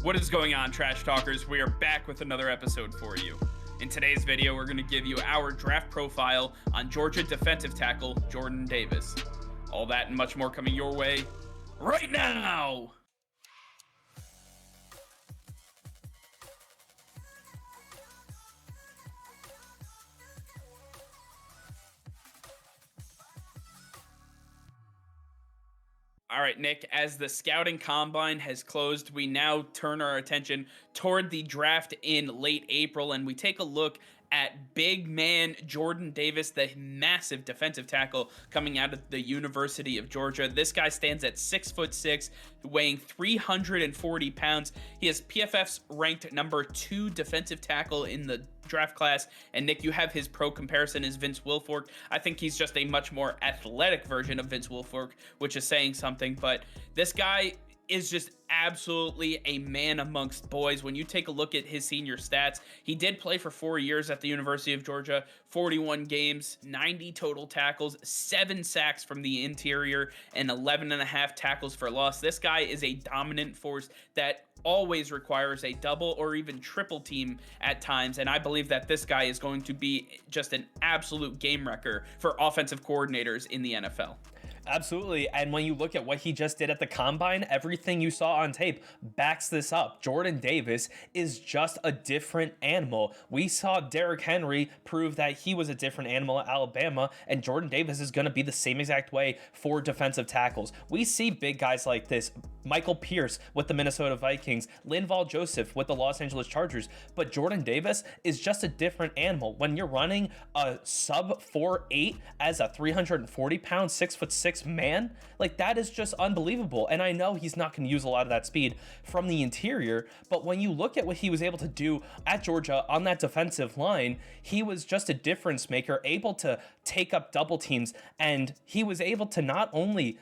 What is going on, Trash Talkers? We are back with another episode for you. In today's video, we're going to give you our draft profile on Georgia defensive tackle Jordan Davis. All that and much more coming your way right now! All right, Nick, as the scouting combine has closed, we now turn our attention toward the draft in late April, and we take a look at big man Jordan Davis, the massive defensive tackle coming out of the University of Georgia. This guy stands at 6'6", weighing 340 pounds. He is PFF's ranked number 2 defensive tackle in the draft class. And Nick, you have his pro comparison as Vince Wilfork. I think he's just a much more athletic version of Vince Wilfork, which is saying something. But this guy is just absolutely a man amongst boys. When you take a look at his senior stats, he did play for 4 years at the University of Georgia, 41 games, 90 total tackles, 7 sacks from the interior, and 11.5 tackles for loss. This guy is a dominant force that always requires a double or even triple team at times, and I believe that this guy is going to be just an absolute game wrecker for offensive coordinators in the NFL. Absolutely. And when you look at what he just did at the combine, everything you saw on tape backs this up. Jordan Davis is just a different animal. We saw Derrick Henry prove that he was a different animal at Alabama, and Jordan Davis is going to be the same exact way for defensive tackles. We see big guys like this. Michael Pierce with the Minnesota Vikings, Linval Joseph with the Los Angeles Chargers, but Jordan Davis is just a different animal. When you're running a sub 4'8" as a 340-pound, 6'6" man, like that is just unbelievable. And I know he's not going to use a lot of that speed from the interior, but when you look at what he was able to do at Georgia on that defensive line, he was just a difference maker, able to take up double teams, and he was able to not only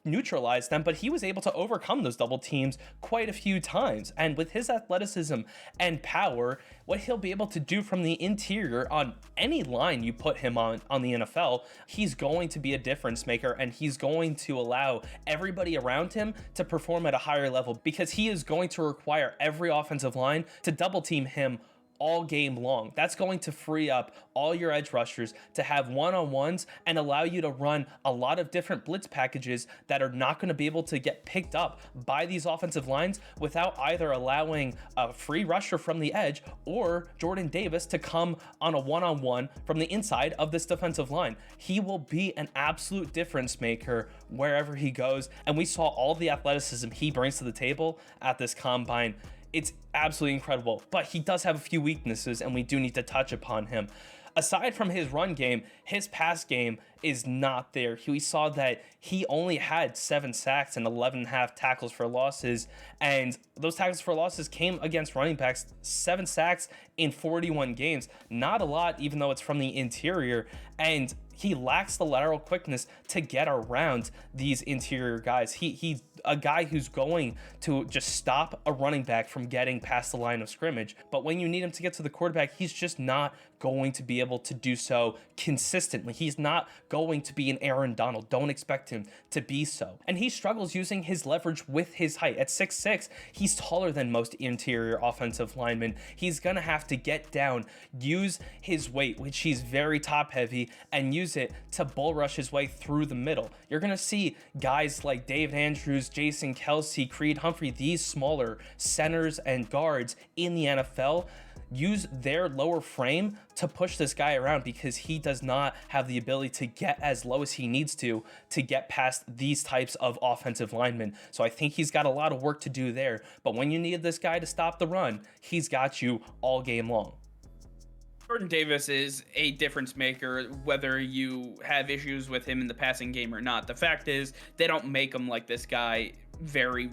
neutralize them, but he was able to overcome those double teams quite a few times. And with his athleticism and power, what he'll be able to do from the interior on any line you put him on the NFL, he's going to be a difference maker, and he's going to allow everybody around him to perform at a higher level, because he is going to require every offensive line to double team him all game long. That's going to free up all your edge rushers to have one-on-ones and allow you to run a lot of different blitz packages that are not going to be able to get picked up by these offensive lines without either allowing a free rusher from the edge or Jordan Davis to come on a one-on-one from the inside of this defensive line. He will be an absolute difference maker wherever he goes, and we saw all the athleticism he brings to the table at this combine. It's absolutely incredible, but he does have a few weaknesses, and we do need to touch upon him. Aside from his run game, his pass game is not there. We saw that he only had 7 sacks and 11.5 tackles for losses, and those tackles for losses came against running backs. 7 sacks in 41 games. Not a lot, even though it's from the interior, and he lacks the lateral quickness to get around these interior guys. He's a guy who's going to just stop a running back from getting past the line of scrimmage. But when you need him to get to the quarterback, he's just not going to be able to do so consistently. He's not going to be an Aaron Donald. Don't expect him to be so. And he struggles using his leverage with his height. At 6'6", he's taller than most interior offensive linemen. He's going to have to get down, use his weight, which he's very top heavy, and use it to bull rush his way through the middle. You're going to see guys like David Andrews, Jason Kelsey, Creed Humphrey, these smaller centers and guards in the NFL use their lower frame to push this guy around, because he does not have the ability to get as low as he needs to get past these types of offensive linemen. So I think he's got a lot of work to do there. But when you need this guy to stop the run, he's got you all game long. Jordan Davis is a difference maker, whether you have issues with him in the passing game or not. The fact is, they don't make him like this guy very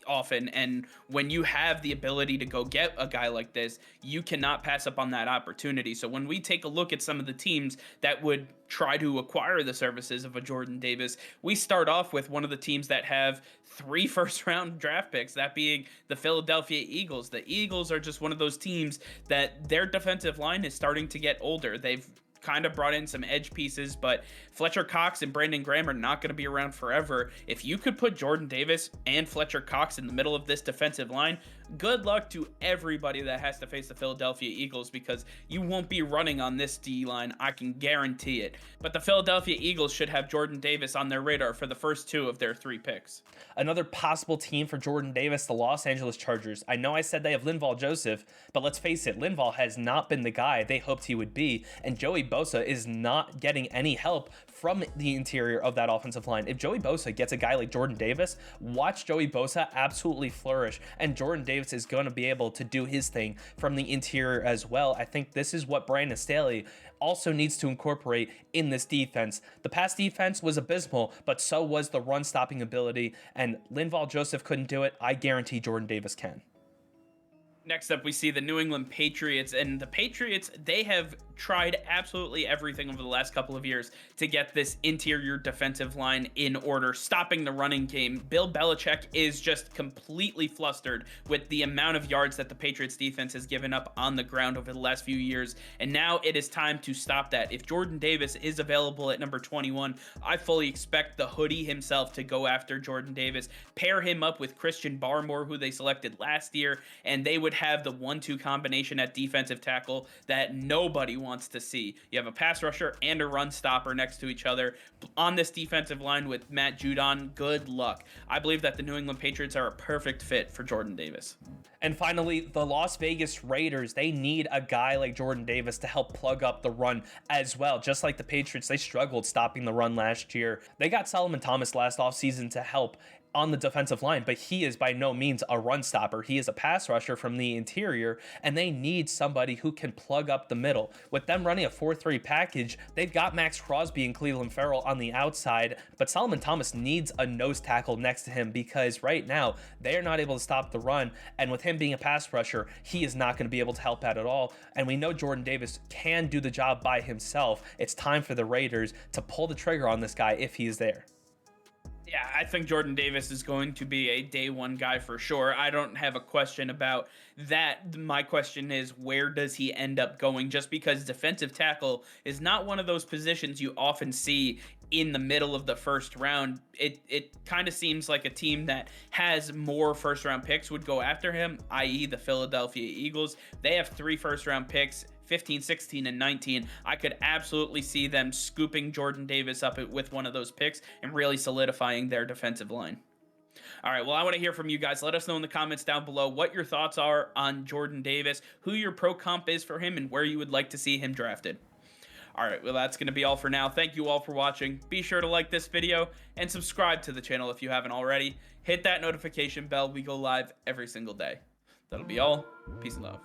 often, and when you have the ability to go get a guy like this, you cannot pass up on that opportunity. So when we take a look at some of the teams that would try to acquire the services of a Jordan Davis, we start off with one of the teams that have 3 first-round draft picks, that being the Philadelphia Eagles. The Eagles are just one of those teams that their defensive line is starting to get older. They've kind of brought in some edge pieces, but Fletcher Cox and Brandon Graham are not going to be around forever. If you could put Jordan Davis and Fletcher Cox in the middle of this defensive line, good luck to everybody that has to face the Philadelphia Eagles, because you won't be running on this D line, I can guarantee it. But the Philadelphia Eagles should have Jordan Davis on their radar for the first 2 of their 3 picks. Another possible team for Jordan Davis, the Los Angeles Chargers. I know I said they have Linval Joseph, but let's face it, Linval has not been the guy they hoped he would be, and Joey Bosa is not getting any help from the interior of that offensive line. If Joey Bosa gets a guy like Jordan Davis, watch Joey Bosa absolutely flourish, and Jordan Davis is going to be able to do his thing from the interior as well. I think this is what Brandon Staley also needs to incorporate in this defense. The pass defense was abysmal, but so was the run stopping ability, and Linval Joseph couldn't do it. I guarantee Jordan Davis can. Next up, we see the New England Patriots, and the Patriots, they have tried absolutely everything over the last couple of years to get this interior defensive line in order, stopping the running game. Bill Belichick is just completely flustered with the amount of yards that the Patriots defense has given up on the ground over the last few years, and now it is time to stop that. If Jordan Davis is available at number 21, I fully expect the hoodie himself to go after Jordan Davis, pair him up with Christian Barmore, who they selected last year, and they would have the 1-2 combination at defensive tackle that nobody wants to see. You have a pass rusher and a run stopper next to each other on this defensive line with Matt Judon. Good luck. I believe that the New England Patriots are a perfect fit for Jordan Davis. And finally, the Las Vegas Raiders, they need a guy like Jordan Davis to help plug up the run as well. Just like the Patriots, they struggled stopping the run last year. They got Solomon Thomas last offseason to help on the defensive line, but he is by no means a run stopper. He is a pass rusher from the interior, and they need somebody who can plug up the middle. With them running a 4-3 package, they've got Max Crosby and Cleveland Farrell on the outside, but Solomon Thomas needs a nose tackle next to him, because right now they are not able to stop the run, and with him being a pass rusher, he is not going to be able to help out at all. And we know Jordan Davis can do the job by himself. It's time for the Raiders to pull the trigger on this guy if he is there. Yeah, I think Jordan Davis is going to be a day one guy for sure. I don't have a question about that. My question is, where does he end up going? Just because defensive tackle is not one of those positions you often see in the middle of the first round. It kind of seems like a team that has more first round picks would go after him, i.e. the Philadelphia Eagles. They have 3 first round picks, 15, 16, and 19. I could absolutely see them scooping Jordan Davis up with one of those picks and really solidifying their defensive line. All right, well, I want to hear from you guys. Let us know in the comments down below what your thoughts are on Jordan Davis, who your pro comp is for him, and where you would like to see him drafted. All right, well, that's going to be all for now. Thank you all for watching. Be sure to like this video and subscribe to the channel if you haven't already. Hit that notification bell. We go live every single day. That'll be all. Peace and love.